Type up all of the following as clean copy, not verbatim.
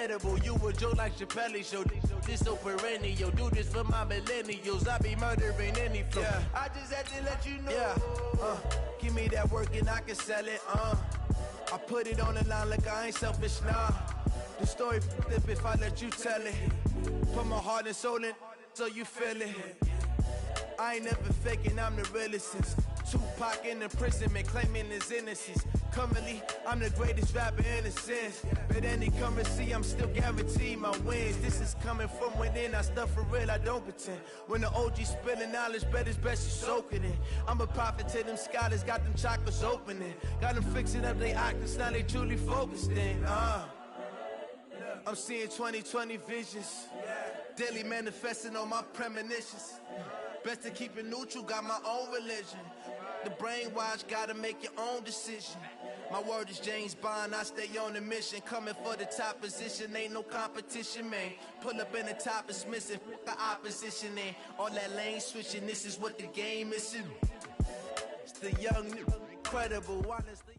incredible. You a joke like Chappelle Show. This so perennial. Do this for my millennials. I be murdering any flow. Yeah. I just had to let you know. Yeah. Give me that work and I can sell it. I put it on the line like I ain't selfish, nah. The story flip if I let you tell it. Put my heart and soul in so you feel it. I ain't never faking, I'm the realest since Tupac in the prison, man, claiming his innocence. Currently, I'm the greatest rapper in a sense. But any currency, I'm still guaranteed my wins. This is coming from within, I stuff for real, I don't pretend. When the OG spilling knowledge, bet it's best you soak it in. I'm a prophet to them scholars, got them chakras opening. Got them fixing up their octaves, now they truly focused in. I'm seeing 2020 visions. Daily manifesting on my premonitions. Best to keep it neutral, got my own religion. The brainwash, gotta make your own decision. My word is James Bond, I stay on a mission. Coming for the top position, ain't no competition, man. Pull up in the top, it's missing, the opposition, and all that lane switching, this is what the game is. It's the young, incredible, honestly.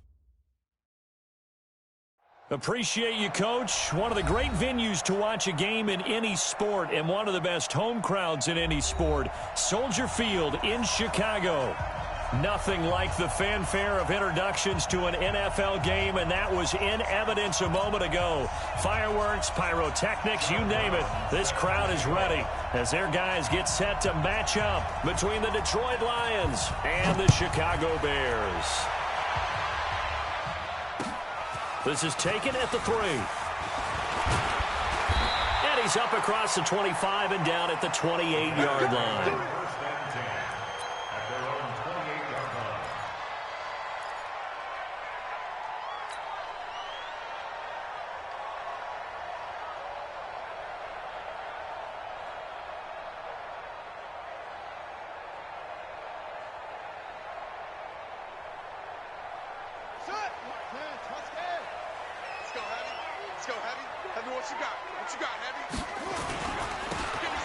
Appreciate you, Coach. One of the great venues to watch a game in any sport and one of the best home crowds in any sport. Soldier Field in Chicago. Nothing like the fanfare of introductions to an NFL game, and that was in evidence a moment ago. Fireworks, pyrotechnics, you name it. This crowd is ready as their guys get set to match up between the Detroit Lions and the Chicago Bears. This is taken at the 3. And he's up across the 25 and down at the 28-yard line.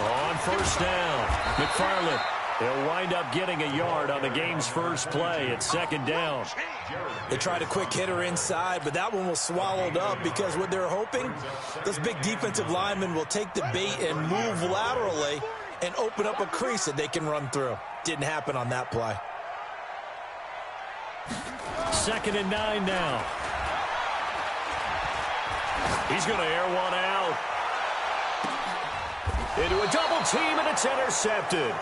On first down, McFarland. They'll wind up getting a yard on the game's first play at second down. They tried a quick hitter inside, but that one was swallowed up because what they're hoping, those big defensive linemen will take the bait and move laterally and open up a crease that they can run through. Didn't happen on that play. 2nd and 9 now. He's going to air one out. Into a double team, and it's intercepted.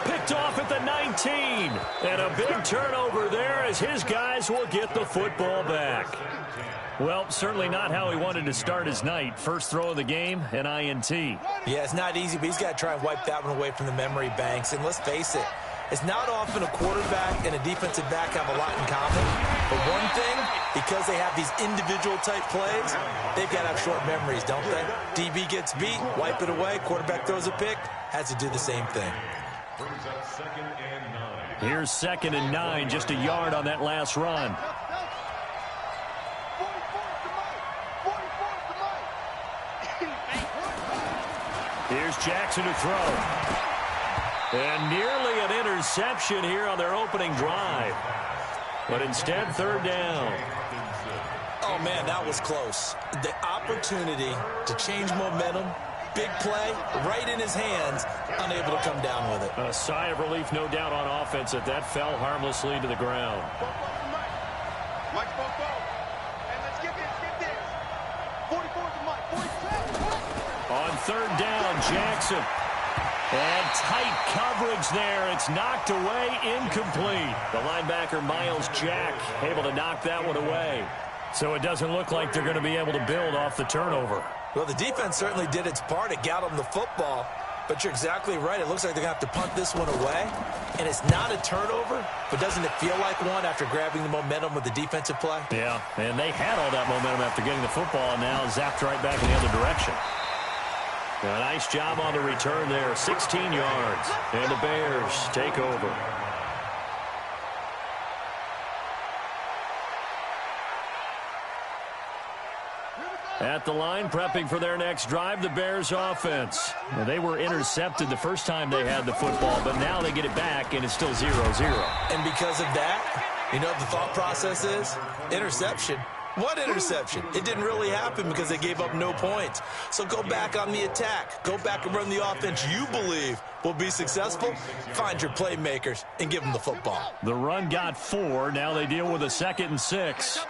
Picked off at the 19. And a big turnover there as his guys will get the football back. Well, certainly not how he wanted to start his night. First throw of the game, an INT. Yeah, it's not easy, but he's got to try and wipe that one away from the memory banks. And let's face it, it's not often a quarterback and a defensive back have a lot in common. But one thing, because they have these individual type plays, they've got to have short memories, don't they? DB gets beat, wipe it away, quarterback throws a pick, has to do the same thing. Here's 2nd and 9, just a yard on that last run. Here's Jackson to throw. And nearly an interception here on their opening drive. But instead, 3rd down. Oh, man, that was close. The opportunity to change momentum, big play, right in his hands, unable to come down with it. A sigh of relief, no doubt, on offense that that fell harmlessly to the ground. On 3rd down, Jackson. And tight coverage there. It's knocked away, incomplete. The linebacker, Miles Jack, able to knock that one away. So it doesn't look like they're going to be able to build off the turnover. Well, the defense certainly did its part. It got them the football. But you're exactly right. It looks like they're going to have to punt this one away. And it's not a turnover, but doesn't it feel like one after grabbing the momentum with the defensive play? Yeah, and they had all that momentum after getting the football, and now zapped right back in the other direction. A nice job on the return there, 16 yards, and the Bears take over. At the line, prepping for their next drive, the Bears offense. Well, they were intercepted the first time they had the football, but now they get it back, and it's still 0-0. And because of that, you know what the thought process is? Interception. What interception? It didn't really happen because they gave up no points. So go back on the attack. Go back and run the offense you believe will be successful. Find your playmakers and give them the football. The run got 4. Now they deal with a 2nd and 6.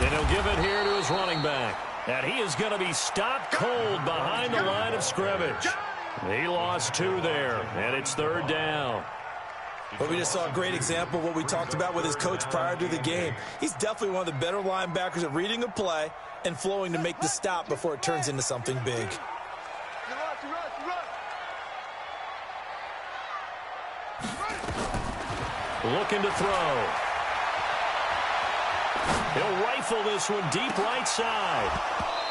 And he'll give it here to his running back. And he is going to be stopped cold behind the line of scrimmage. He lost 2 there, and it's 3rd down. But we just saw a great example of what we talked about with his coach prior to the game. He's definitely one of the better linebackers at reading a play and flowing to make the stop before it turns into something big. Looking to throw. He'll rifle this one deep right side.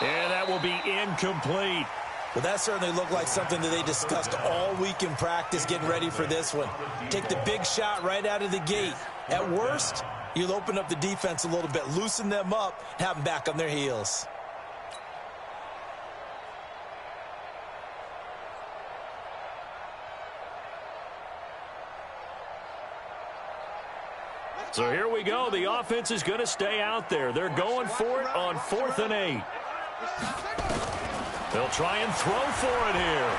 And that will be incomplete. Well, that certainly looked like something that they discussed all week in practice getting ready for this one. Take the big shot right out of the gate. At worst, you'll open up the defense a little bit, loosen them up, have them back on their heels. So here we go. The offense is going to stay out there. They're going for it on 4th and 8. They'll try and throw for it here.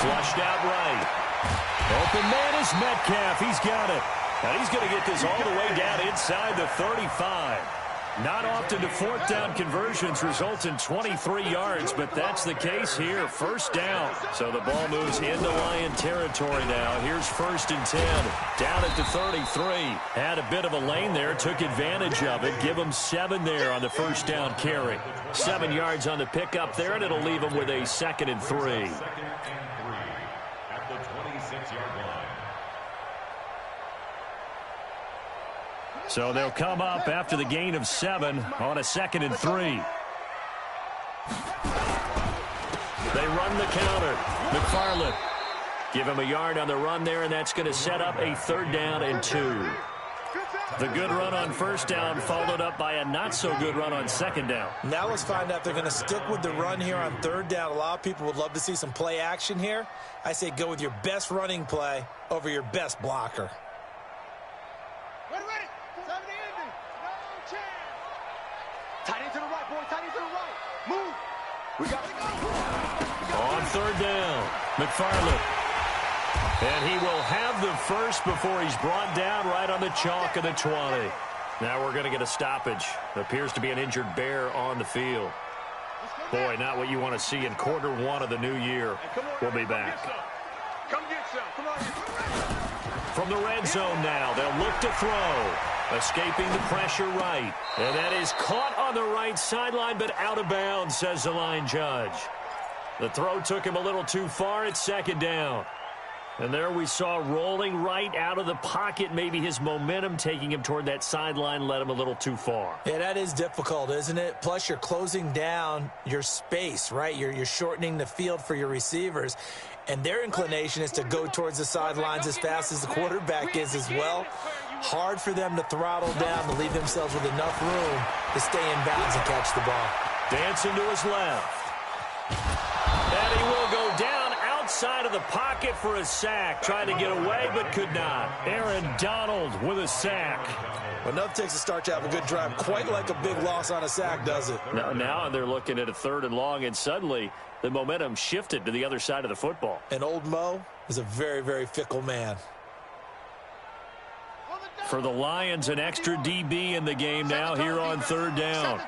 Flushed out right. Open man is Metcalf. He's got it. And he's going to get this all the way down inside the 35. Not often do 4th down conversions result in 23 yards, but that's the case here. 1st down. So the ball moves into Lion territory now. Here's 1st and 10. Down at the 33. Had a bit of a lane there. Took advantage of it. Give him 7 there on the 1st down carry. 7 yards on the pickup there, and it'll leave him with a 2nd and 3. At the 26-yard line. So they'll come up after the gain of 7 on a 2nd and 3. They run the counter. McFarland. Give him a yard on the run there, and that's going to set up a 3rd down and 2. The good run on 1st down followed up by a not-so-good run on 2nd down. Now let's find out if they're going to stick with the run here on 3rd down. A lot of people would love to see some play action here. I say go with your best running play over your best blocker. Tight end to the right, boy. Tight end to the right. Move. We got to go. On 3rd down, McFarland. And he will have the first before he's brought down right on the chalk of the 20. Now we're going to get a stoppage. Appears to be an injured Bear on the field. Boy, not what you want to see in quarter 1 of the new year. We'll be back. Come get some. Come on. From the red zone now, they'll look to throw. Escaping the pressure right. And that is caught on the right sideline, but out of bounds, says the line judge. The throw took him a little too far. It's 2nd down. And there we saw rolling right out of the pocket. Maybe his momentum taking him toward that sideline led him a little too far. Yeah, that is difficult, isn't it? Plus, you're closing down your space, right? You're shortening the field for your receivers. And their inclination is to go towards the sidelines as fast as the quarterback is as well. Hard for them to throttle down to leave themselves with enough room to stay in bounds and catch the ball. Dancing to his left. And he will go down outside of the pocket for a sack. Tried to get away, but could not. Aaron Donald with a sack. Well, enough takes a start to have a good drive. Quite like a big loss on a sack, does it? Now they're looking at a 3rd and long, and suddenly the momentum shifted to the other side of the football. And old Mo is a very, very fickle man. For the Lions, an extra DB in the game now here on 3rd down.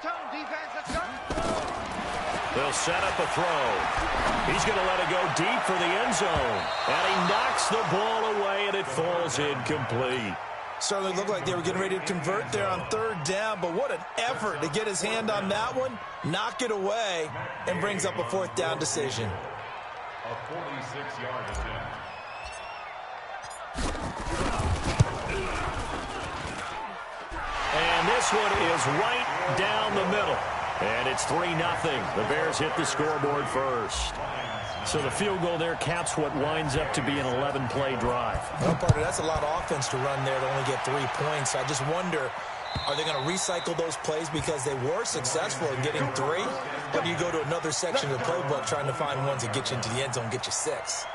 They'll set up a throw. He's going to let it go deep for the end zone. And he knocks the ball away, and it falls incomplete. Certainly looked like they were getting ready to convert there on 3rd down, but what an effort to get his hand on that one, knock it away, and brings up a 4th down decision. A 46-yard attempt. And this one is right down the middle. And it's 3-0. The Bears hit the scoreboard first. So the field goal there caps what winds up to be an 11-play drive. Well, partner, that's a lot of offense to run there to only get 3 points. I just wonder, are they going to recycle those plays because they were successful in getting 3? Or do you go to another section of the playbook trying to find ones that get you into the end zone, get you 6?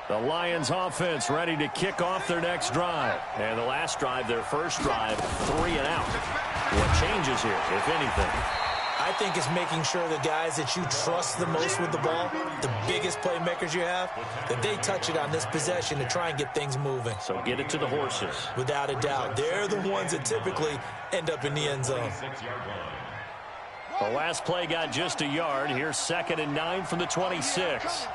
The Lions offense ready to kick off their next drive. And the last drive, their first drive, 3 and out. What changes here, if anything? I think it's making sure the guys that you trust the most with the ball, the biggest playmakers you have, that they touch it on this possession to try and get things moving. So get it to the horses. Without a doubt. They're the ones that typically end up in the end zone. The last play got just a yard. Here's 2nd and 9 from the 26.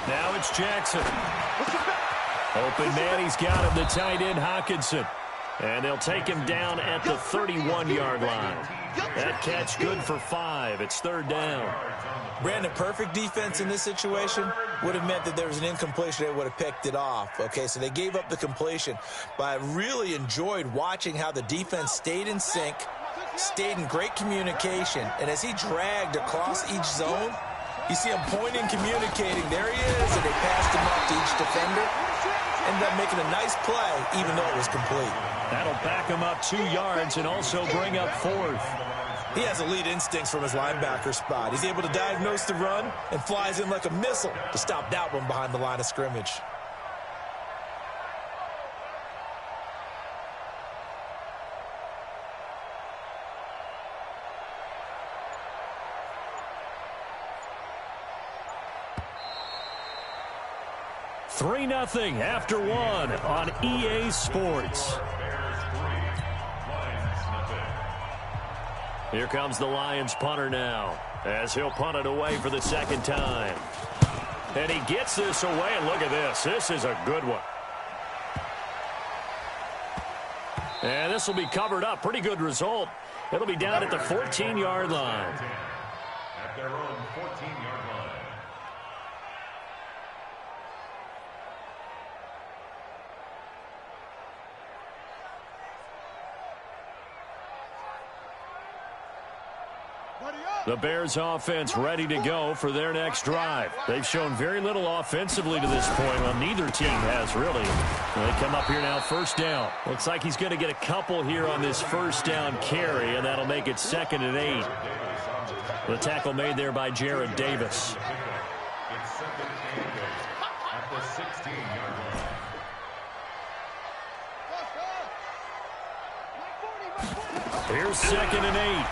Now it's Jackson. Open man, he's got him, the tight end Hawkinson. And they'll take him down at the 31-yard line. That catch good for 5. It's 3rd down. Brandon, perfect defense in this situation would have meant that there was an incompletion. They would have picked it off. Okay, so they gave up the completion. But I really enjoyed watching how the defense stayed in sync, stayed in great communication. And as he dragged across each zone, you see him pointing, communicating. There he is, and they passed him up to each defender. Ended up making a nice play, even though it was complete. That'll back him up 2 yards and also bring up 4th. He has elite instincts from his linebacker spot. He's able to diagnose the run and flies in like a missile to stop that one behind the line of scrimmage. Three 0 after 1 on EA Sports. Here comes the Lions punter now, as he'll punt it away for the 2nd time. And he gets this away, and look at this. This is a good one. And this will be covered up. Pretty good result. It'll be down at the 14-yard line. At their own 14-yard line. The Bears offense ready to go for their next drive. They've shown very little offensively to this point. Well, neither team has really. They come up here now, 1st down. Looks like he's going to get a couple here on this 1st down carry, and that'll make it 2nd and 8. The tackle made there by Jared Davis. It's 2nd and 8 at the 16-yard line. Here's 2nd and 8.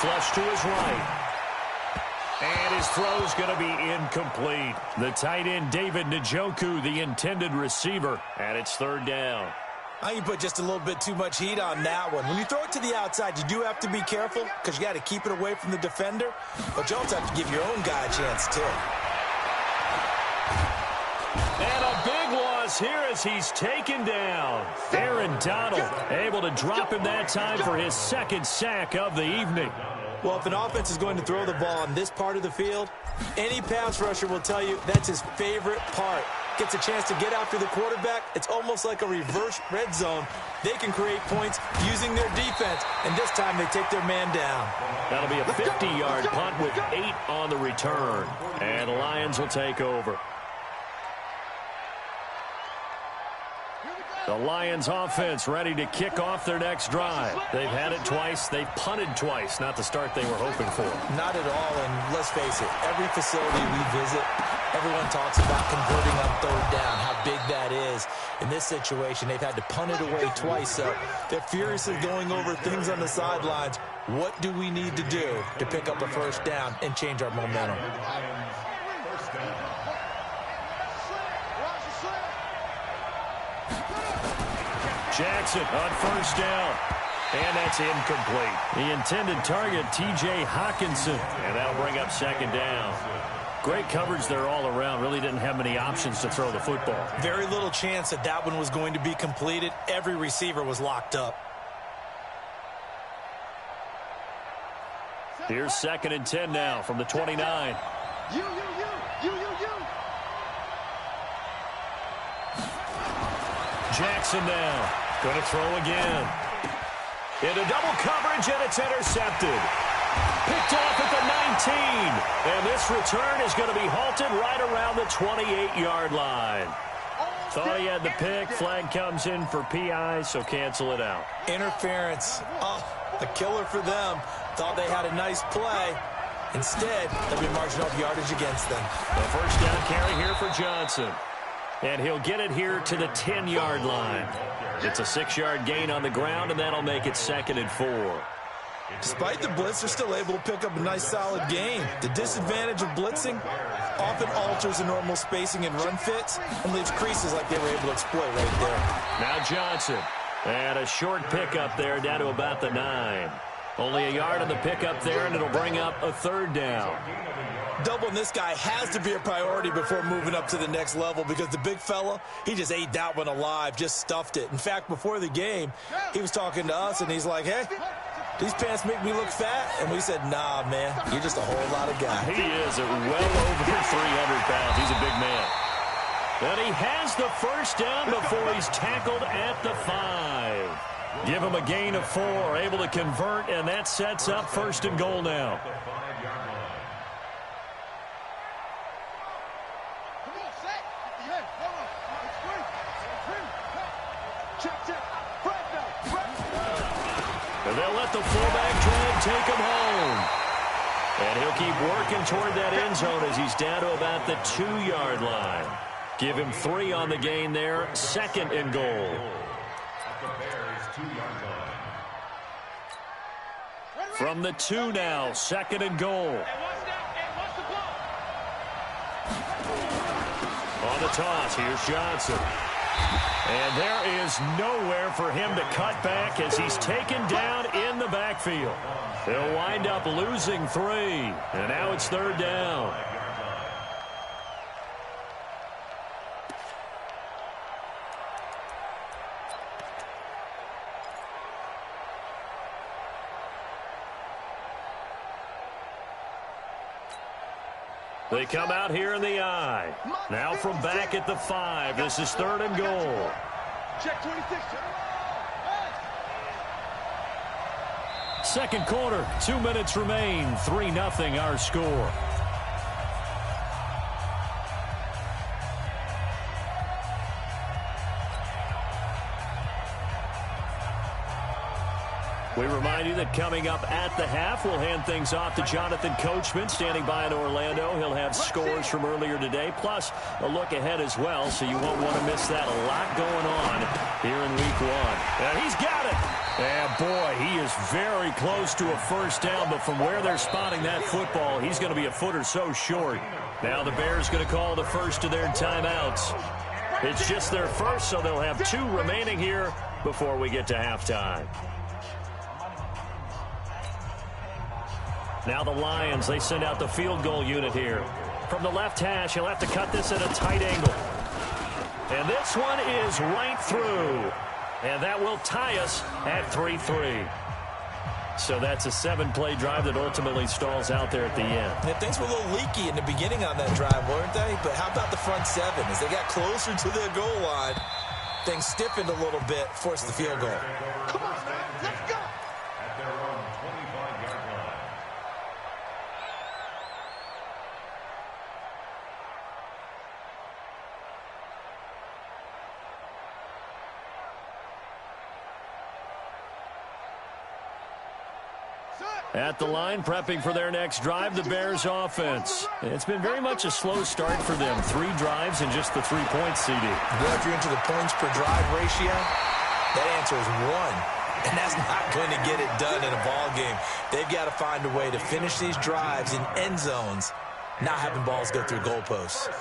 Flush to his right. And his throw's going to be incomplete. The tight end, David Njoku, the intended receiver. And it's 3rd down. I think you put just a little bit too much heat on that one. When you throw it to the outside, you do have to be careful because you got to keep it away from the defender. But you also have to give your own guy a chance, too. And a big loss here as he's taken down. Aaron Donald able to drop him that time for his 2nd sack of the evening. Well, if an offense is going to throw the ball on this part of the field, any pass rusher will tell you that's his favorite part. Gets a chance to get after the quarterback. It's almost like a reverse red zone. They can create points using their defense, and this time they take their man down. That'll be a 50-yard punt with 8 on the return. And the Lions will take over. The Lions offense ready to kick off their next drive. They've had it twice. They've punted twice. Not the start they were hoping for. Not at all, and let's face it, every facility we visit, everyone talks about converting on 3rd down, how big that is. In this situation, they've had to punt it away twice, so they're furiously going over things on the sidelines. What do we need to do to pick up a 1st down and change our momentum? Jackson on 1st down. And that's incomplete. The intended target, T.J. Hawkinson. And that'll bring up 2nd down. Great coverage there all around. Really didn't have many options to throw the football. Very little chance that that one was going to be completed. Every receiver was locked up. Here's 2nd and 10 now from the 29. You. Jackson now. Going to throw again. Into double coverage, and it's intercepted. Picked off at the 19. And this return is going to be halted right around the 28-yard line. Thought he had the pick. Flag comes in for PI, so cancel it out. Interference. Oh, a killer for them. Thought they had a nice play. Instead, they'll be marching up yardage against them. The first down carry here for Johnson. And he'll get it here to the 10-yard line. It's a 6-yard gain on the ground, and that'll make it 2nd and 4. Despite the blitz, they're still able to pick up a nice, solid gain. The disadvantage of blitzing often alters the normal spacing and run fits and leaves creases like they were able to exploit right there. Now Johnson. And a short pickup there down to about the 9. Only a yard on the pickup there, and it'll bring up a 3rd down. Doubling this guy has to be a priority before moving up to the next level because the big fella, he just ate that one alive, just stuffed it. In fact, before the game, he was talking to us, and he's like, hey, these pants make me look fat. And we said, nah, man, you're just a whole lot of guy. He is well over 300 pounds. He's a big man. And he has the first down before he's tackled at the 5. Give him a gain of 4, able to convert, and that sets up 1st and goal now. And they'll let the fullback try and take him home. And he'll keep working toward that end zone as he's down to about the 2-yard line. Give him 3 on the gain there, 2nd and goal. From the 2 now, 2nd and goal. On the toss, here's Johnson. And there is nowhere for him to cut back as he's taken down in the backfield. They'll wind up losing 3, and now it's 3rd down. They come out here in the I. Now from back at the 5. This is 3rd and goal. Check 26. Second quarter, 2 minutes remain. 3-0 our score. We remind you that coming up at the half, we'll hand things off to Jonathan Coachman, standing by in Orlando. He'll have scores from earlier today, plus a look ahead as well, so you won't want to miss that. A lot going on here in week 1. And he's got it. And, boy, he is very close to a first down, but from where they're spotting that football, he's going to be a foot or so short. Now the Bears going to call the first of their timeouts. It's just their first, so they'll have 2 remaining here before we get to halftime. Now the Lions, they send out the field goal unit here. From the left hash, he'll have to cut this at a tight angle. And this one is right through. And that will tie us at 3-3. So that's a 7-play drive that ultimately stalls out there at the end. Yeah, things were a little leaky in the beginning on that drive, weren't they? But how about the front 7? As they got closer to their goal line, things stiffened a little bit, forced the field goal. Come on, man. Let's go. At their own 25-yard line. At the line, prepping for their next drive, the Bears offense. It's been very much a slow start for them. 3 drives and just the 3 points, CD. Well, if you're into the points per drive ratio, that answer is 1. And that's not going to get it done in a ball game. They've got to find a way to finish these drives in end zones, not having balls go through goalposts.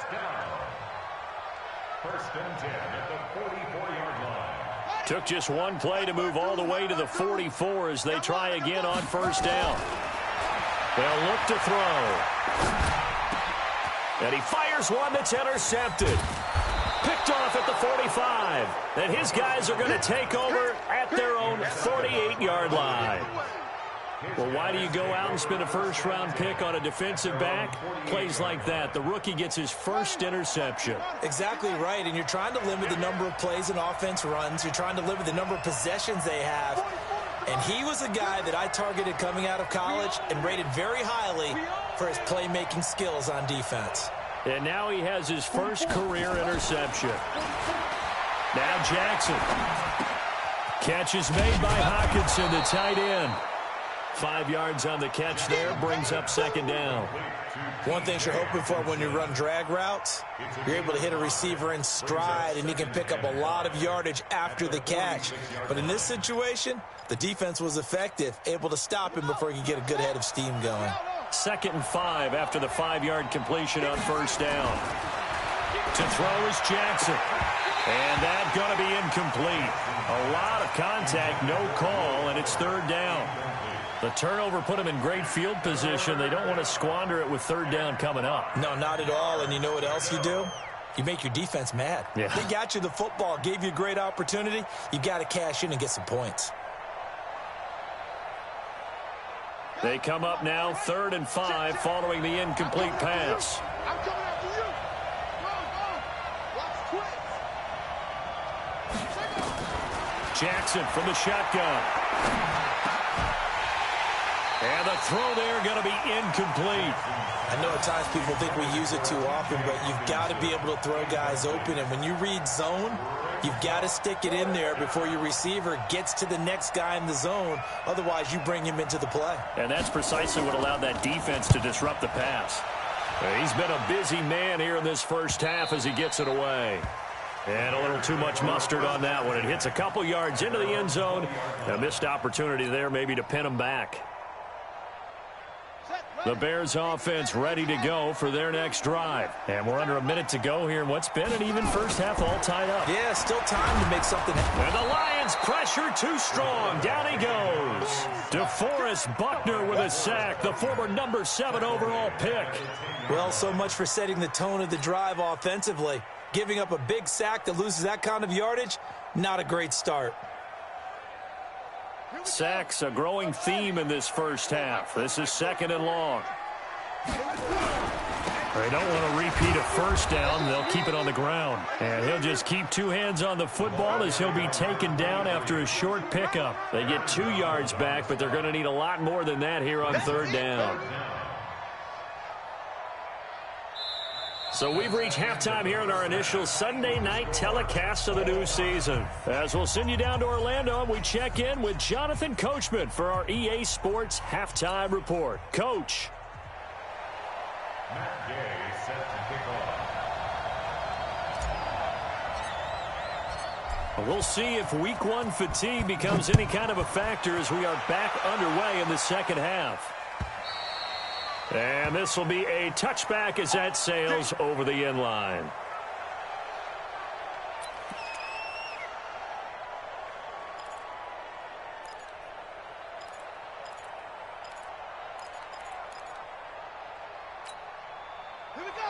First and 10 at the 44-yard line. Took just 1 play to move all the way to the 44 as they try again on first down. They'll look to throw. And he fires one that's intercepted. Picked off at the 45. And his guys are going to take over at their own 48-yard line. Well, why do you go out and spend a first-round pick on a defensive back? Plays like that. The rookie gets his first interception. Exactly right, and you're trying to limit the number of plays and offense runs. You're trying to limit the number of possessions they have. And he was a guy that I targeted coming out of college and rated very highly for his playmaking skills on defense. And now he has his first career interception. Now Jackson. Catch is made by Hawkinson, the tight end. 5 yards on the catch there, brings up second down. One thing you're hoping for when you run drag routes, you're able to hit a receiver in stride, and he can pick up a lot of yardage after the catch. But in this situation, the defense was effective, able to stop him before he could get a good head of steam going. 2nd and 5 after the 5-yard completion on first down. To throw is Jackson. And that's going to be incomplete. A lot of contact, no call, and it's 3rd down. The turnover put them in great field position. They don't want to squander it with 3rd down coming up. No, not at all. And you know what else you do? You make your defense mad. Yeah. They got you the football, gave you a great opportunity. You got to cash in and get some points. They come up now 3rd and 5 following the incomplete pass. I'm coming after you. Go. Watch twitch. Jackson from the shotgun. And the throw there going to be incomplete. I know at times people think we use it too often, but you've got to be able to throw guys open. And when you read zone, you've got to stick it in there before your receiver gets to the next guy in the zone. Otherwise, you bring him into the play. And that's precisely what allowed that defense to disrupt the pass. He's been a busy man here in this first half as he gets it away. And a little too much mustard on that one. It hits a couple yards into the end zone. A missed opportunity there maybe to pin him back. The Bears offense ready to go for their next drive. And we're under a minute to go here in what's been an even first half all tied up. Yeah, still time to make something happen. And the Lions pressure too strong. Down he goes. DeForest Buckner with a sack, the former number 7 overall pick. Well, so much for setting the tone of the drive offensively. Giving up a big sack that loses that kind of yardage, not a great start. Sacks, a growing theme in this first half. This is 2nd and long. They don't want to repeat a first down. They'll keep it on the ground. And he'll just keep 2 hands on the football as he'll be taken down after a short pickup. They get 2 yards back, but they're going to need a lot more than that here on 3rd down. So we've reached halftime here in our initial Sunday night telecast of the new season. As we'll send you down to Orlando, and we check in with Jonathan Coachman for our EA Sports Halftime Report. Coach. Matt Gay set to kick off. We'll see if week 1 fatigue becomes any kind of a factor as we are back underway in the second half. And this will be a touchback as that sails over the end line.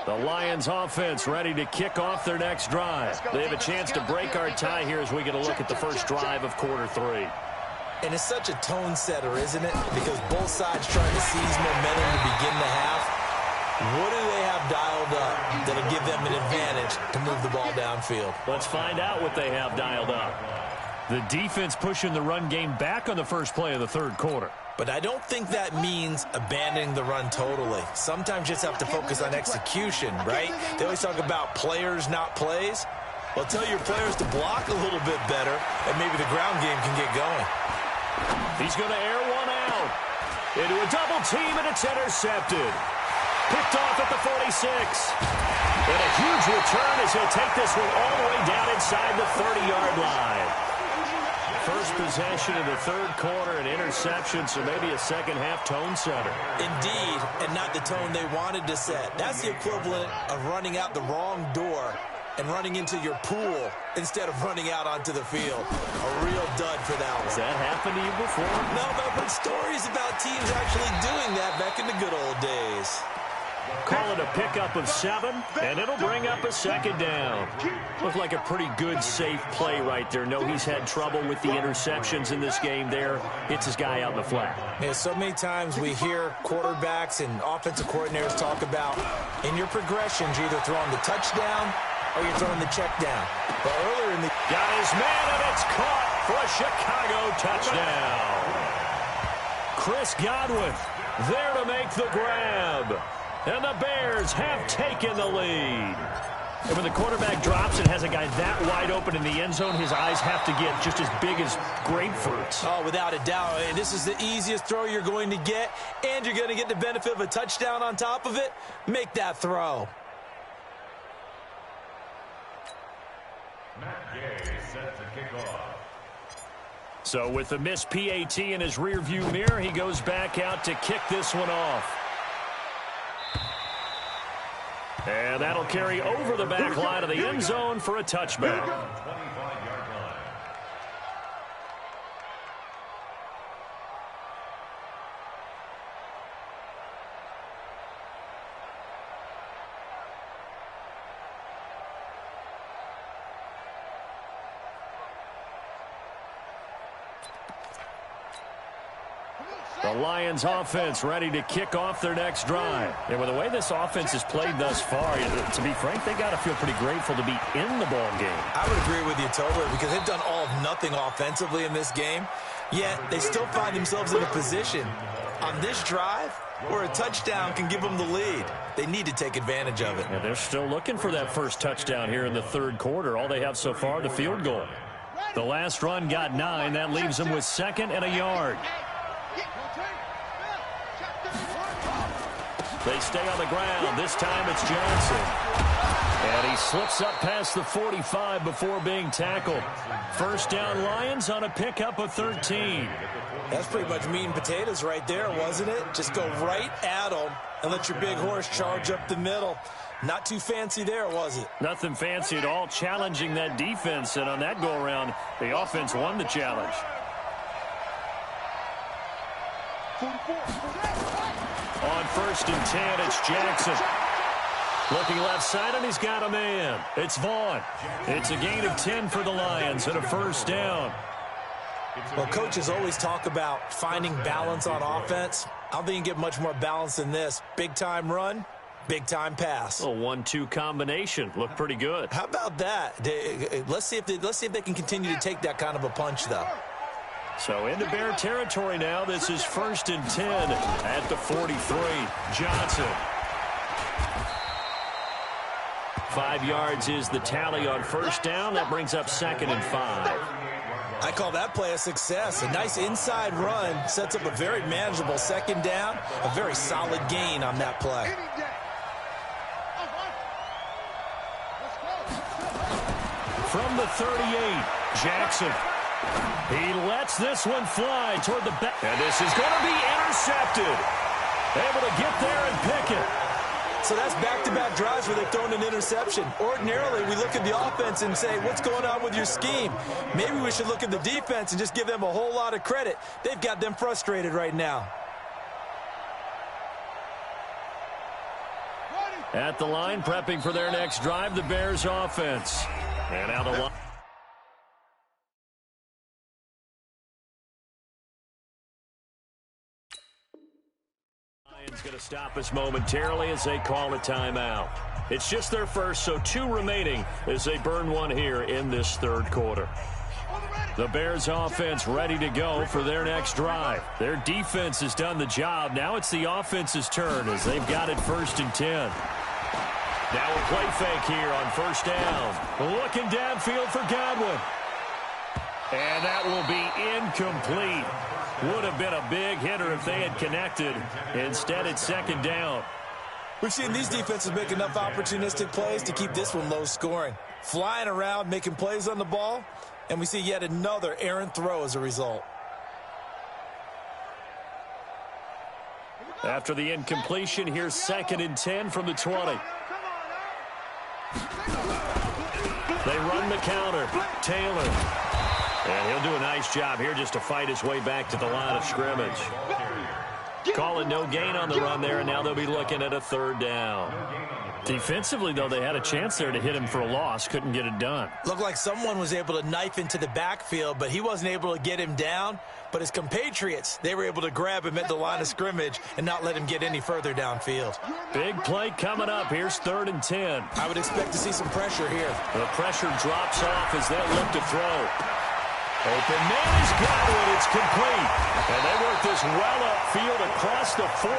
The Lions offense ready to kick off their next drive. They have a chance to break our tie here as we get a look at the first drive of quarter 3. And it's such a tone setter, isn't it? Because both sides trying to seize momentum to begin the half. What do they have dialed up that'll give them an advantage to move the ball downfield? Let's find out what they have dialed up. The defense pushing the run game back on the first play of the 3rd quarter. But I don't think that means abandoning the run totally. Sometimes you just have to focus on execution, right? They always talk about players, not plays. Well, tell your players to block a little bit better, and maybe the ground game can get going. He's going to air one out. Into a double team, and it's intercepted. Picked off at the 46. And a huge return as he'll take this one all the way down inside the 30-yard line. First possession in the 3rd quarter, an interception, so maybe a second-half tone setter. Indeed, and not the tone they wanted to set. That's the equivalent of running out the wrong door and running into your pool instead of running out onto the field. A real dud for that one. Has that happened to you before? No, but I've heard stories about teams actually doing that back in the good old days. Call it a pickup of 7, and it'll bring up a 2nd down. Looked like a pretty good, safe play right there. No, he's had trouble with the interceptions in this game there. Hits his guy out in the flat. Yeah, so many times we hear quarterbacks and offensive coordinators talk about in your progressions, you're either throwing the touchdown or you're throwing the check down. But earlier in the... Got his man, and it's caught for a Chicago touchdown. Chris Godwin there to make the grab. And the Bears have taken the lead. And when the quarterback drops and has a guy that wide open in the end zone, his eyes have to get just as big as grapefruits. Oh, without a doubt. And this is the easiest throw you're going to get, and you're going to get the benefit of a touchdown on top of it. Make that throw. Matt Gay set to kick off. So with the missed PAT in his rearview mirror, he goes back out to kick this one off. And that'll carry over the back line of the end zone for a touchback. 25-yard line. The Lions offense ready to kick off their next drive. And with the way this offense has played thus far, to be frank, they got to feel pretty grateful to be in the ball game. I would agree with you totally because they've done all of nothing offensively in this game, yet they still find themselves in a position on this drive where a touchdown can give them the lead. They need to take advantage of it. And they're still looking for that first touchdown here in the third quarter. All they have so far, the field goal. The last run got 9. That leaves them with 2nd and a yard. They stay on the ground. This time it's Johnson. And he slips up past the 45 before being tackled. First down Lions on a pickup of 13. That's pretty much meat and potatoes right there, wasn't it? Just go right at them and let your big horse charge up the middle. Not too fancy there, was it? Nothing fancy at all, challenging that defense. And on that go-around, the offense won the challenge. On 1st and 10, it's Jackson. Looking left side, and he's got a man. It's Vaughn. It's a gain of 10 for the Lions and a first down. Well, coaches always talk about finding balance on offense. I don't think you can get much more balance than this. Big-time run, big-time pass. A 1-2 combination. Looked pretty good. How about that? Let's see if they can continue to take that kind of a punch, though. So into Bear territory now. This is 1st and 10 at the 43. Johnson. 5 yards is the tally on first down. That brings up 2nd and 5. I call that play a success. A nice inside run sets up a very manageable 2nd down. A very solid gain on that play. From the 38, Jackson. He lets this one fly toward the back. And this is going to be intercepted. Able to get there and pick it. So that's back-to-back drives where they've thrown an interception. Ordinarily, we look at the offense and say, what's going on with your scheme? Maybe we should look at the defense and just give them a whole lot of credit. They've got them frustrated right now. At the line, prepping for their next drive, the Bears offense. And out of line. Lions going to stop us momentarily as they call a timeout. It's just their first, so 2 remaining as they burn one here in this third quarter. The Bears offense ready to go for their next drive. Their defense has done the job. Now it's the offense's turn as they've got it 1st and 10. Now a play fake here on first down. Looking downfield for Godwin. And that will be incomplete. Would have been a big hitter if they had connected. Instead, it's 2nd down. We've seen these defenses make enough opportunistic plays to keep this one low scoring. Flying around, making plays on the ball, and we see yet another errant throw as a result. After the incompletion, here's 2nd and 10 from the 20. They run the counter. Taylor. And he'll do a nice job here just to fight his way back to the line of scrimmage. Calling no gain on the run there, and now they'll be looking at a 3rd down. Defensively, though, they had a chance there to hit him for a loss. Couldn't get it done. Looked like someone was able to knife into the backfield, but he wasn't able to get him down. But his compatriots, they were able to grab him at the line of scrimmage and not let him get any further downfield. Big play coming up. Here's 3rd and 10. I would expect to see some pressure here. The pressure drops off as they look to throw. Open man is Godwin. It's complete. And they work this well upfield across the 45.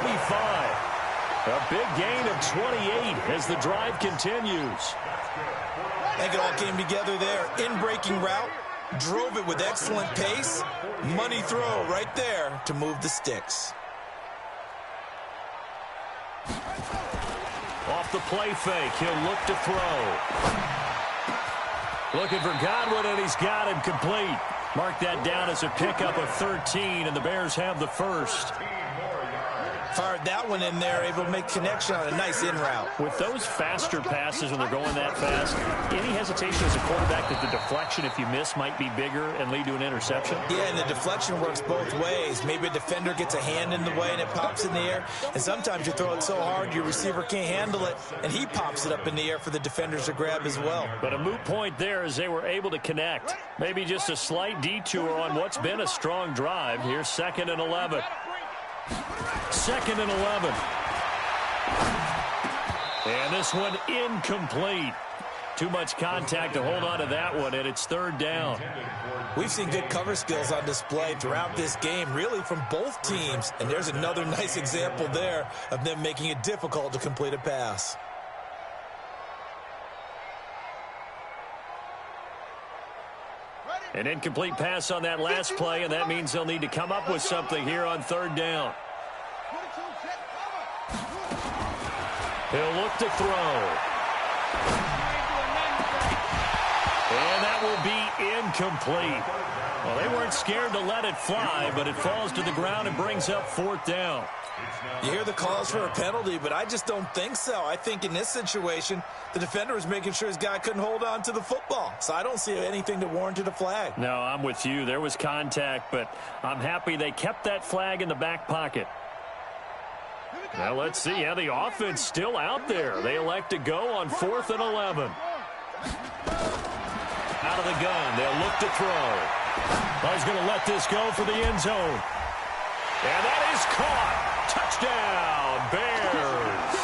A big gain of 28 as the drive continues. I think it all came together there. In-breaking route, drove it with excellent pace. Money throw right there to move the sticks. Off the play fake, he'll look to throw. Looking for Godwin, and he's got him complete. Mark that down as a pickup of 13, and the Bears have the first. Fired that one in there, able to make connection on a nice in route. With those faster passes when they're going that fast, any hesitation as a quarterback that the deflection, if you miss, might be bigger and lead to an interception? Yeah, and the deflection works both ways. Maybe a defender gets a hand in the way and it pops in the air. And sometimes you throw it so hard your receiver can't handle it, and he pops it up in the air for the defenders to grab as well. But a moot point there as they were able to connect. Maybe just a slight detour on what's been a strong drive. Here's 2nd and 11. 2nd and 11. And this one incomplete. Too much contact to hold on to that one, and it's 3rd down. We've seen good cover skills on display throughout this game, really from both teams. And there's another nice example there of them making it difficult to complete a pass. An incomplete pass on that last play, and that means they'll need to come up with something here on 3rd down. He'll look to throw. And that will be incomplete. Well, they weren't scared to let it fly, but it falls to the ground and brings up 4th down. You hear the calls for a penalty, but I just don't think so. I think in this situation, the defender was making sure his guy couldn't hold on to the football. So I don't see anything that warranted a flag. No, I'm with you. There was contact, but I'm happy they kept that flag in the back pocket. Now let's see how the offense still out there. They elect to go on 4th and 11. Out of the gun, they'll look to throw. Well, he's going to let this go for the end zone. And that is caught. Touchdown, Bears.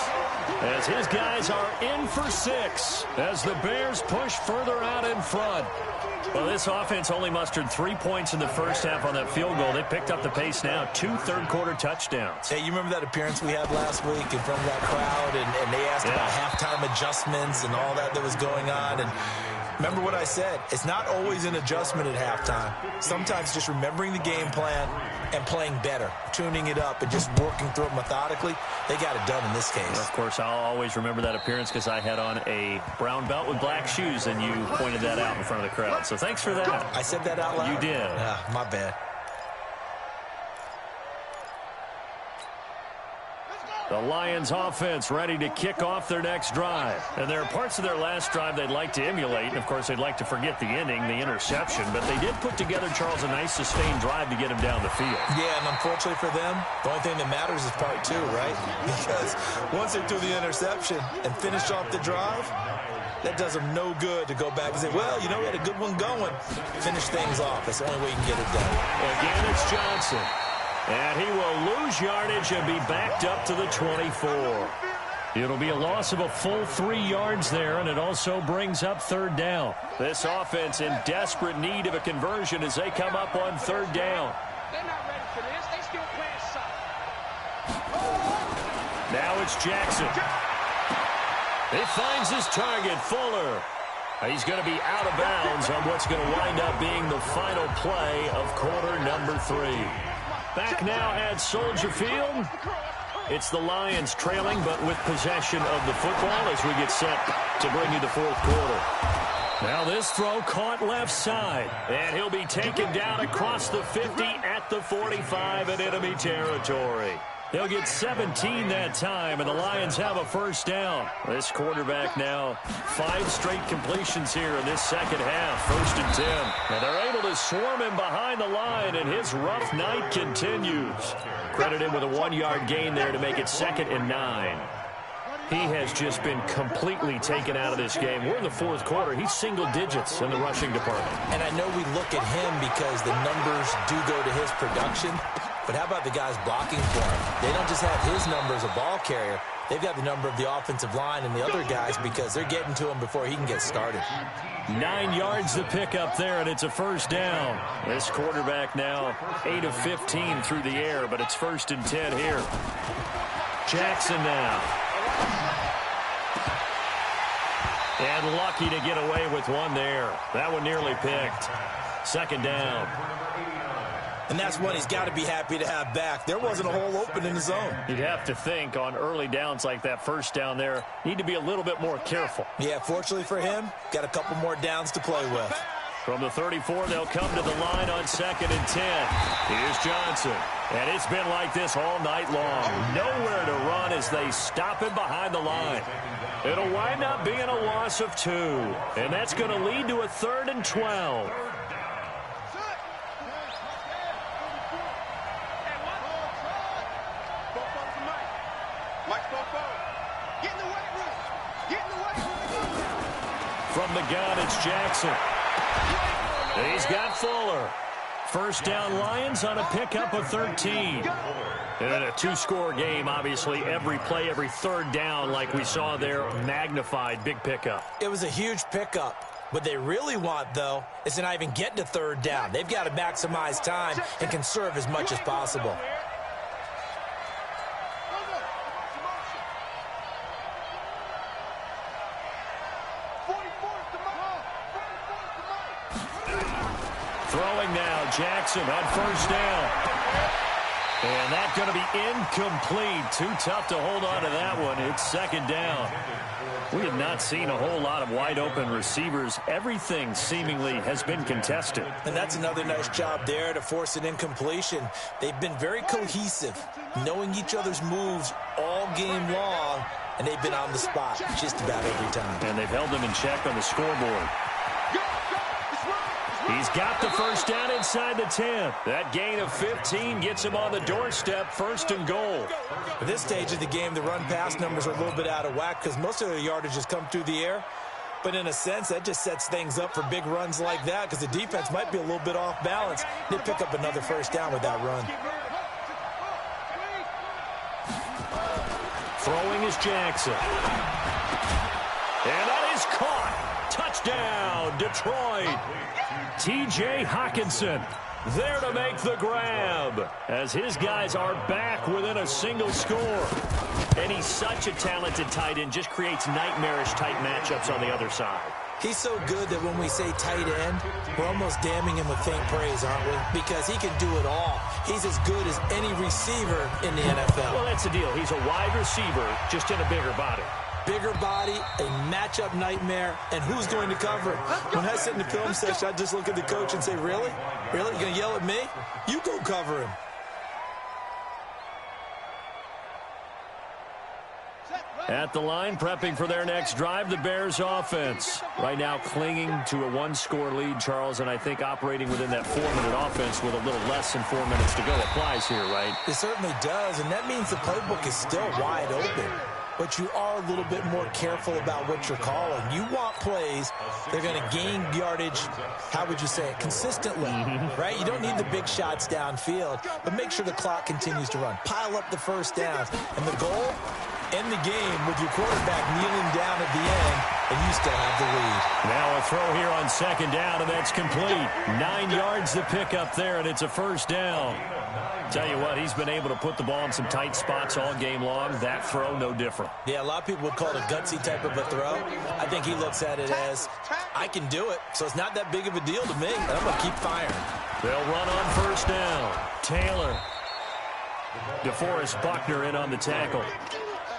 As his guys are in for 6 as the Bears push further out in front. Well, this offense only mustered 3 points in the first half on that field goal. They picked up the pace now. 2 third-quarter touchdowns. Hey, you remember that appearance we had last week in front of that crowd, and they asked about halftime adjustments and all that was going on, and remember what I said. It's not always an adjustment at halftime. Sometimes just remembering the game plan and playing better, tuning it up and just working through it methodically. They got it done in this case. Of course, I'll always remember that appearance because I had on a brown belt with black shoes, and you pointed that out in front of the crowd. So thanks for that. I said that out loud? You did. My bad. The Lions offense ready to kick off their next drive. And there are parts of their last drive they'd like to emulate. And, of course, they'd like to forget the ending, the interception. But they did put together, Charles, a nice sustained drive to get him down the field. Yeah, and unfortunately for them, the only thing that matters is part 2, right? Because once they threw the interception and finished off the drive, that does them no good to go back and say, well, you know, we had a good one going. Finish things off. That's the only way you can get it done. Again, it's Johnson. And he will lose yardage and be backed up to the 24. It'll be a loss of a full 3 yards there, and it also brings up 3rd down. This offense in desperate need of a conversion as they come up on 3rd down. They're not ready for this. They still playing soft. Now it's Jackson. He finds his target, Fuller. He's going to be out of bounds on what's going to wind up being the final play of quarter number 3. Back now at Soldier Field. It's the Lions trailing, but with possession of the football as we get set to bring you the 4th quarter. Now this throw caught left side, and he'll be taken down across the 50 at the 45 in enemy territory. He'll get 17 that time, and the Lions have a 1st down. This quarterback now 5 straight completions here in this second half, 1st and 10. And they're able to swarm him behind the line, and his rough night continues. Credit him with a 1-yard gain there to make it 2nd and 9. He has just been completely taken out of this game. We're in the 4th quarter. He's single digits in the rushing department. And I know we look at him because the numbers do go to his production. But how about the guys blocking for him? They don't just have his number as a ball carrier. They've got the number of the offensive line and the other guys because they're getting to him before he can get started. 9 yards to pick up there, and it's a 1st down. This quarterback now 8 of 15 through the air, but it's 1st and 10 here. Jackson now. And lucky to get away with one there. That one nearly picked. Second down. And that's one he's got to be happy to have back. There wasn't a hole open in the zone. You'd have to think on early downs like that first down there, need to be a little bit more careful. Yeah, fortunately for him, got a couple more downs to play with. From the 34, they'll come to the line on 2nd and 10. Here's Johnson. And it's been like this all night long. Nowhere to run as they stop him behind the line. It'll wind up being a loss of 2. And that's going to lead to a 3rd and 12. From the gun, it's Jackson. He's got Fuller. First down Lions on a pickup of 13. And a two-score game, obviously, every play, every third down, like we saw there, magnified, big pickup. It was a huge pickup. What they really want, though, is to not even get to third down. They've got to maximize time and conserve as much as possible. Throwing now, Jackson on first down. And that's going to be incomplete. Too tough to hold on to that one. It's second down. We have not seen a whole lot of wide-open receivers. Everything seemingly has been contested. And that's another nice job there to force an incompletion. They've been very cohesive, knowing each other's moves all game long, and they've been on the spot just about every time. And they've held them in check on the scoreboard. He's got the first down inside the 10. That gain of 15 gets him on the doorstep, 1st and goal. At this stage of the game, the run-pass numbers are a little bit out of whack because most of their yardage has come through the air. But in a sense, that just sets things up for big runs like that because the defense might be a little bit off balance. They pick up another first down with that run. Throwing is Jackson. And that is caught. Touchdown, Detroit. T.J. Hawkinson there to make the grab as his guys are back within a single score. And he's such a talented tight end, just creates nightmarish-type matchups on the other side. He's so good that when we say tight end, we're almost damning him with faint praise, aren't we? Because he can do it all. He's as good as any receiver in the NFL. Well, that's the deal. He's a wide receiver, just in a bigger body. Bigger body, a matchup nightmare, and who's going to cover? When I sit in the film session, I just look at the coach and say, really? Really? You're going to yell at me? You go cover him. At the line, prepping for their next drive, the Bears offense. Right now clinging to a one-score lead, Charles, and I think operating within that 4-minute offense with a little less than 4 minutes to go applies here, right? It certainly does, and that means the playbook is still wide open. But you are a little bit more careful about what you're calling. You want plays, they're going to gain yardage, how would you say it, consistently, right? You don't need the big shots downfield, but make sure the clock continues to run. Pile up the first downs, and the goal, end the game with your quarterback kneeling down at the end, and you still have the lead. Now a throw here on second down, and that's complete. 9 yards to pick up there, and it's a first down. Tell you what, he's been able to put the ball in some tight spots all game long. That throw, no different. Yeah, a lot of people would call it a gutsy type of a throw. I think he looks at it as, I can do it, so it's not that big of a deal to me, and I'm going to keep firing. They'll run on first down. Taylor. DeForest Buckner in on the tackle.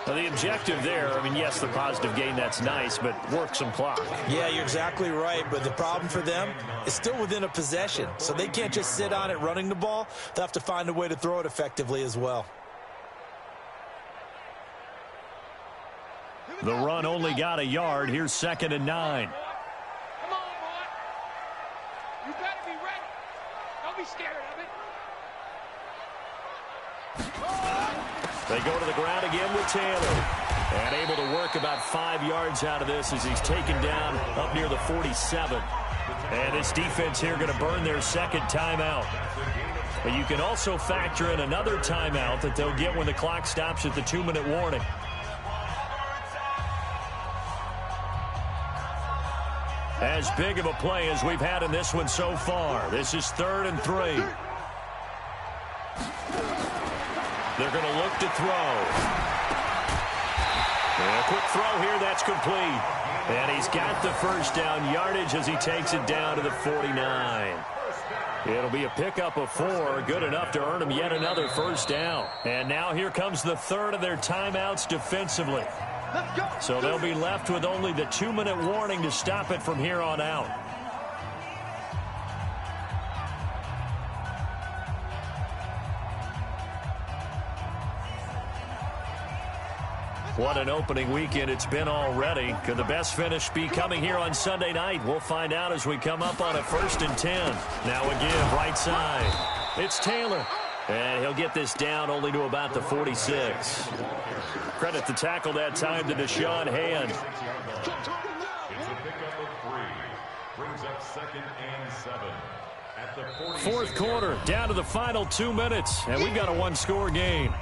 Now, the objective there, I mean, yes, the positive gain, that's nice, but work some clock. Yeah, you're exactly right, but the problem for them is still within a possession, so they can't just sit on it running the ball. They'll have to find a way to throw it effectively as well. The run only got a yard. Here's 2nd and 9. Come on, boy. You better be ready. Don't be scared of it. They go to the ground again with Taylor. And able to work about 5 yards out of this as he's taken down up near the 47. And this defense here going to burn their second timeout. But you can also factor in another timeout that they'll get when the clock stops at the 2-minute warning. As big of a play as we've had in this one so far. This is 3rd and 3. They're going to look to throw. And a quick throw here, that's complete. And he's got the first down yardage as he takes it down to the 49. It'll be a pickup of 4, good enough to earn him yet another first down. And now here comes the third of their timeouts defensively. So they'll be left with only the 2-minute warning to stop it from here on out. What an opening weekend it's been already. Could the best finish be coming here on Sunday night? We'll find out as we come up on a 1st and 10. Now again, right side. It's Taylor. And he'll get this down only to about the 46. Credit the tackle that time to Deshaun Hand. It's a pickup of 3. Brings up 2nd and 7. At the 46. Fourth quarter, down to the final 2 minutes. And we've got a one-score game.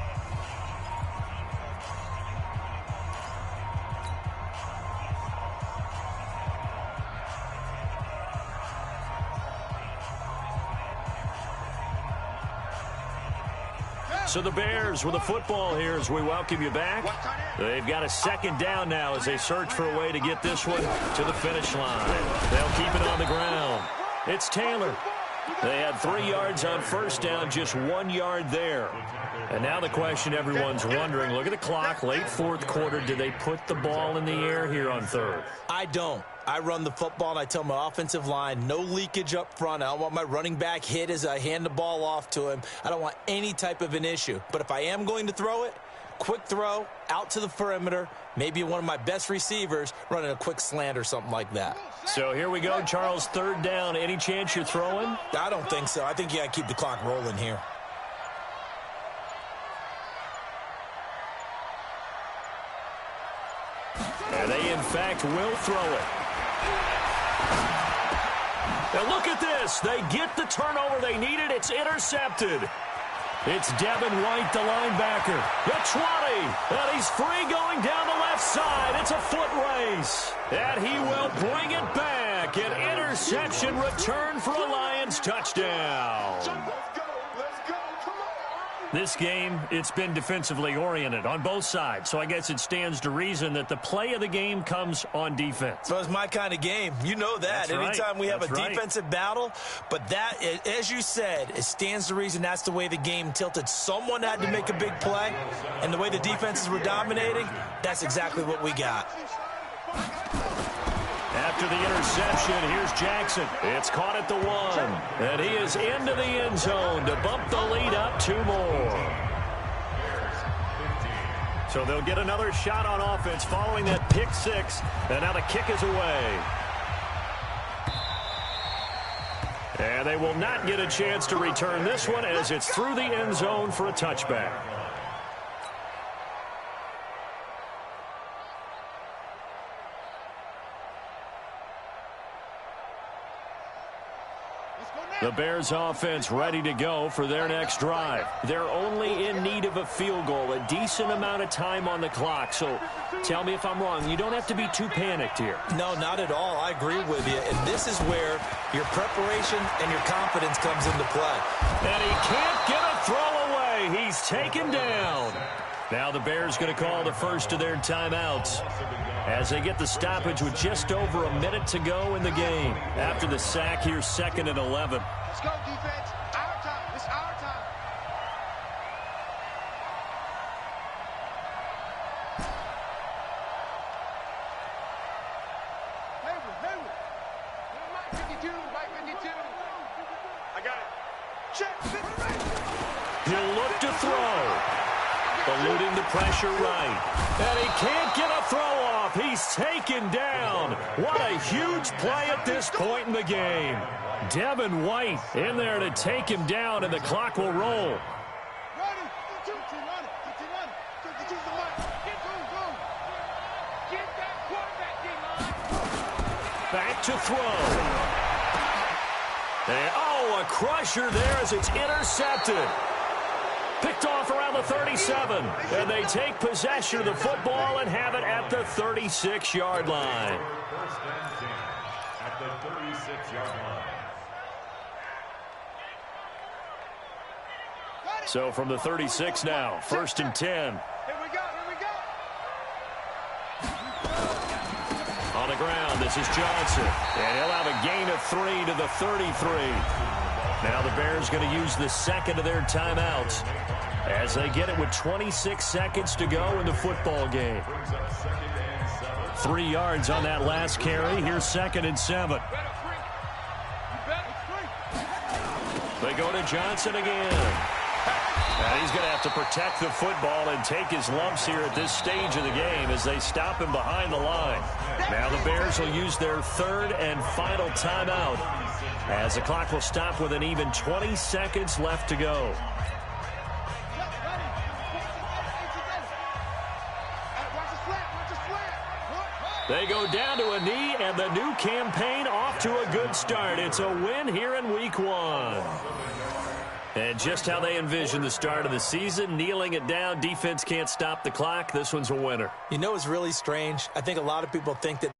So the Bears with the football here as we welcome you back. They've got a 2nd down now as they search for a way to get this one to the finish line. They'll keep it on the ground. It's Taylor. They had 3 yards on 1st down, just 1 yard there. And now the question everyone's wondering, look at the clock, late 4th quarter, do they put the ball in the air here on 3rd? I don't. I run the football, and I tell my offensive line, no leakage up front. I don't want my running back hit as I hand the ball off to him. I don't want any type of an issue. But if I am going to throw it, quick throw, out to the perimeter, maybe one of my best receivers running a quick slant or something like that. So here we go, Charles, 3rd down. Any chance you're throwing? I don't think so. I think you got to keep the clock rolling here. And they, in fact, will throw it. Now look at this. They get the turnover they needed. It's intercepted. It's Devin White, the linebacker. The 20. And he's free going down the left side. It's a foot race. And he will bring it back. An interception return for a Lions touchdown. This game, it's been defensively oriented on both sides, so I guess it stands to reason that the play of the game comes on defense. So it's my kind of game. You know that. That's Anytime right. we have That's a defensive battle, but that, as you said, it stands to reason that's the way the game tilted. Someone had to make a big play, and the way the defenses were dominating, that's exactly what we got. After the interception, here's Jackson. It's caught at the 1. And he is into the end zone to bump the lead up 2 more. So they'll get another shot on offense following that pick 6. And now the kick is away. And they will not get a chance to return this one as it's through the end zone for a touchback. The Bears offense ready to go for their next drive. They're only in need of a field goal, a decent amount of time on the clock. So tell me if I'm wrong. You don't have to be too panicked here. No, not at all. I agree with you. And this is where your preparation and your confidence comes into play. And he can't get a throw away. He's taken down. Now the Bears going to call the first of their timeouts as they get the stoppage with just over a minute to go in the game. After the sack, here's 2nd and 11. Let's go, defense. Our time. It's our time. Hayward. Right 52, right 52. I got it. Check. He'll look to throw. Eluding the pressure right. And he can't get a throw off. He's taken down. What a huge play at this point in the game. Devin White in there to take him down, and the clock will roll. Back to throw. And, a crusher there as it's intercepted. Picked off around the 37. And they take possession of the football and have it at the 36-yard line. First and 10 at the 36-yard line. So from the 36 now, 1st and 10. Here we go. This is Johnson. And he'll have a gain of 3 to the 33. Now the Bears going to use the second of their timeouts as they get it with 26 seconds to go in the football game. 3 yards on that last carry. Here's 2nd and 7. They go to Johnson again. And he's going to have to protect the football and take his lumps here at this stage of the game as they stop him behind the line. Now the Bears will use their 3rd and final timeout as the clock will stop with an even 20 seconds left to go. They go down to a knee, and the new campaign off to a good start. It's a win here in Week 1. And just how they envision the start of the season, kneeling it down, defense can't stop the clock. This one's a winner. You know, it's really strange. I think a lot of people think that